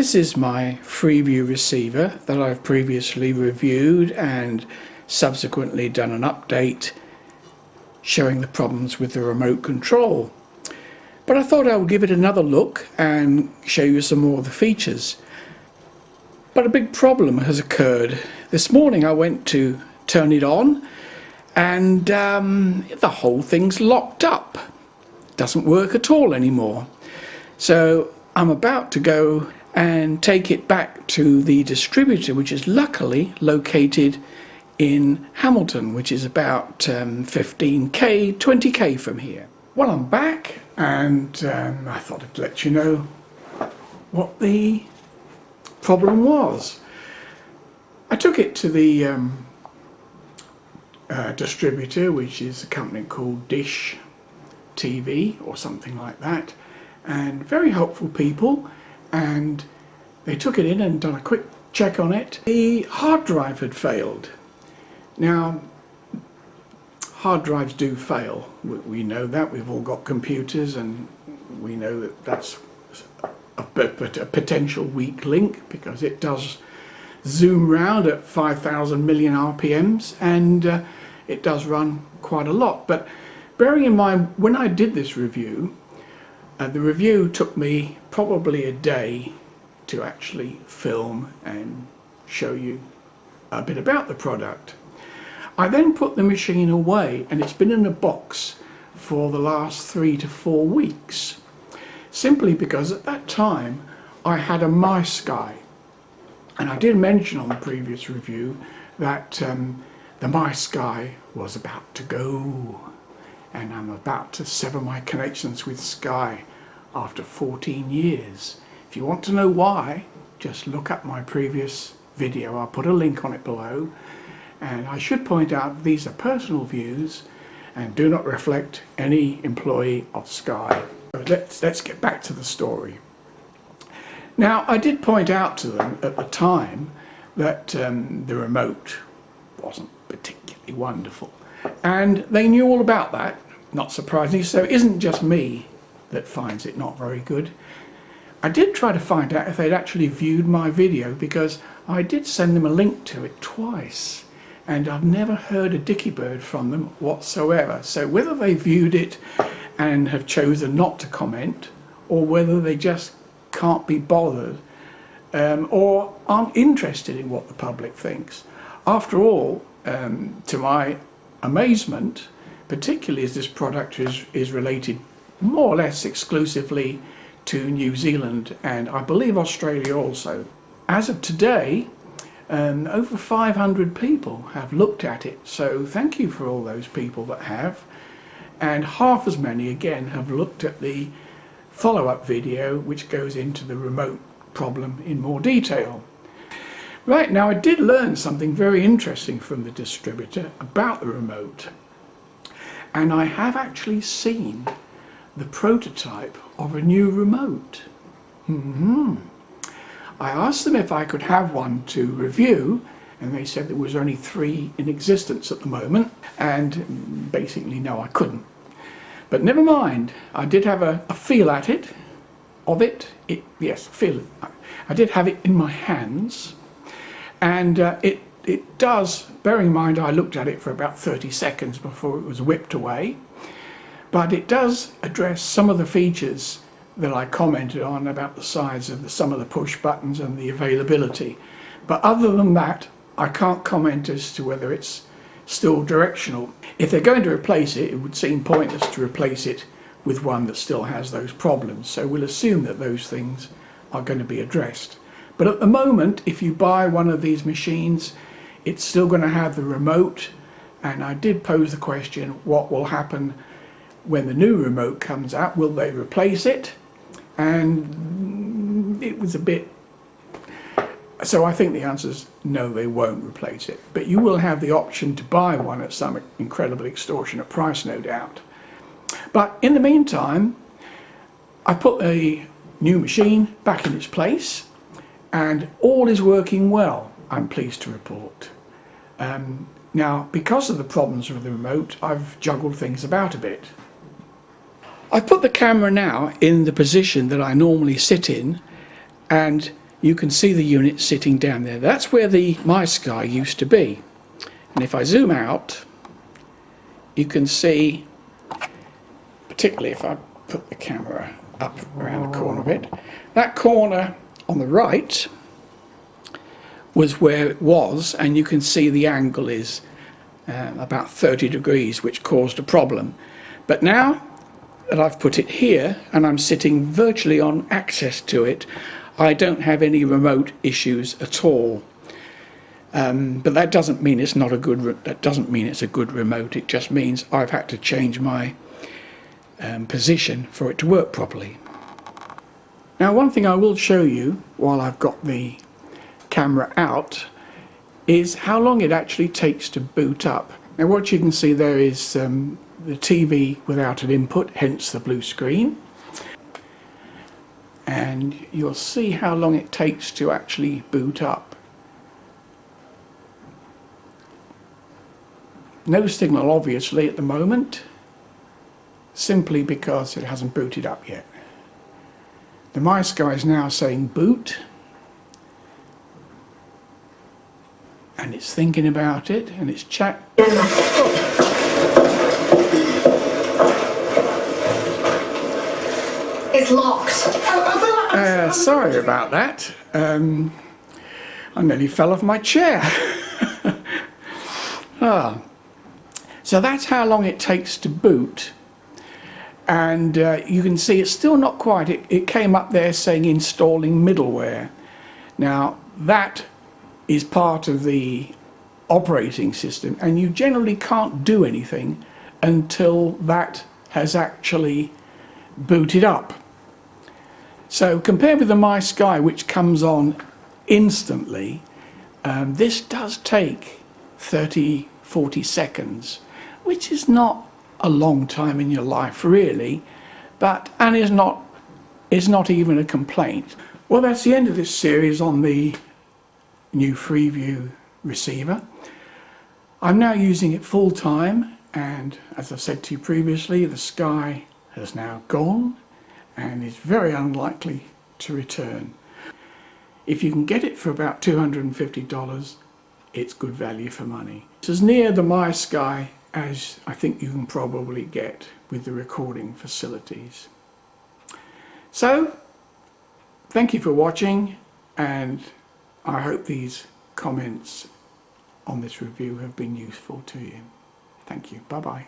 This is my Freeview receiver that I've previously reviewed and subsequently done an update showing the problems with the remote control. But I thought I would give it another look and show you some more of the features. But a big problem has occurred. This morning I went to turn it on and the whole thing's locked up. It doesn't work at all anymore. So I'm about to go and take it back to the distributor, which is luckily located in Hamilton, which is about 15k, 20k from here. Well, I'm back and I thought I'd let you know what the problem was. I took it to the distributor, which is a company called Dish TV or something like that, and very helpful people, and they took it in and done a quick check on it. The hard drive had failed. Now, hard drives do fail. We know that. We've all got computers and we know that that's a potential weak link, because it does zoom round at 5,000 million RPMs and it does run quite a lot. But bearing in mind, when I did this review, the review took me probably a day to actually film and show you a bit about the product. I then put the machine away and it's been in a box for the last 3 to 4 weeks, simply because at that time I had a mice guy, and I did mention on the previous review that the mice guy was about to go, and I'm about to sever my connections with Sky after 14 years. If you want to know why, just look up my previous video. I'll put a link on it below. And I should point out these are personal views and do not reflect any employee of Sky. So let's get back to the story. Now, I did point out to them at the time that the remote wasn't particularly wonderful, and they knew all about that, not surprisingly. So it isn't just me that finds it not very good. I did try to find out if they'd actually viewed my video, because I did send them a link to it twice, and I've never heard a dicky bird from them whatsoever. So whether they viewed it and have chosen not to comment, or whether they just can't be bothered, or aren't interested in what the public thinks. After all, to my amazement, particularly as this product is related more or less exclusively to New Zealand and I believe Australia also. As of today, over 500 people have looked at it, so thank you for all those people that have, and half as many again have looked at the follow-up video which goes into the remote problem in more detail. Right, now I did learn something very interesting from the distributor about the remote, and I have actually seen the prototype of a new remote. I asked them if I could have one to review, and they said there was only 3 in existence at the moment, and basically no, I couldn't. But never mind, I did have a feel at it, yes, feel it. I did have it in my hands, and it does, bearing in mind I looked at it for about 30 seconds before it was whipped away, but it does address some of the features that I commented on about the size of some of the push buttons and the availability. But other than that, I can't comment as to whether it's still directional. If they're going to replace it, it would seem pointless to replace it with one that still has those problems. So we'll assume that those things are going to be addressed. But at the moment, if you buy one of these machines, it's still going to have the remote. And I did pose the question, what will happen when the new remote comes out? Will they replace it? And it was a bit... So I think the answer is no, they won't replace it. But you will have the option to buy one at some incredibly extortionate price, no doubt. But in the meantime, I put a new machine back in its place, and all is working well, I'm pleased to report. Now, because of the problems with the remote, I've juggled things about a bit. I've put the camera now in the position that I normally sit in, and you can see the unit sitting down there. That's where the My Sky used to be. And if I zoom out, you can see, particularly if I put the camera up around the corner a bit, that corner on the right was where it was, and you can see the angle is about 30 degrees, which caused a problem. But now that I've put it here and I'm sitting virtually on access to it, I don't have any remote issues at all. But that doesn't mean it's not a good. That doesn't mean it's a good remote. It just means I've had to change my position for it to work properly. Now, one thing I will show you while I've got the camera out is how long it actually takes to boot up. Now, what you can see there is the TV without an input, hence the blue screen. And you'll see how long it takes to actually boot up. No signal obviously at the moment, simply because it hasn't booted up yet. The My Sky is now saying boot, and it's thinking about it, and it's It's locked. sorry about that. I nearly fell off my chair. So that's how long it takes to boot, and you can see it's still not quite. It came up there saying installing middleware. Now that is part of the operating system, and you generally can't do anything until that has actually booted up. So compared with the My Sky, which comes on instantly, this does take 30-40 seconds, which is not a long time in your life really, and is not even a complaint. Well, that's the end of this series on the new Freeview receiver. I'm now using it full time, and as I said to you previously, the Sky has now gone and is very unlikely to return. If you can get it for about $250, it's good value for money. It's as near the My Sky as I think you can probably get with the recording facilities. So, thank you for watching, and I hope these comments on this review have been useful to you. Thank you. Bye-bye.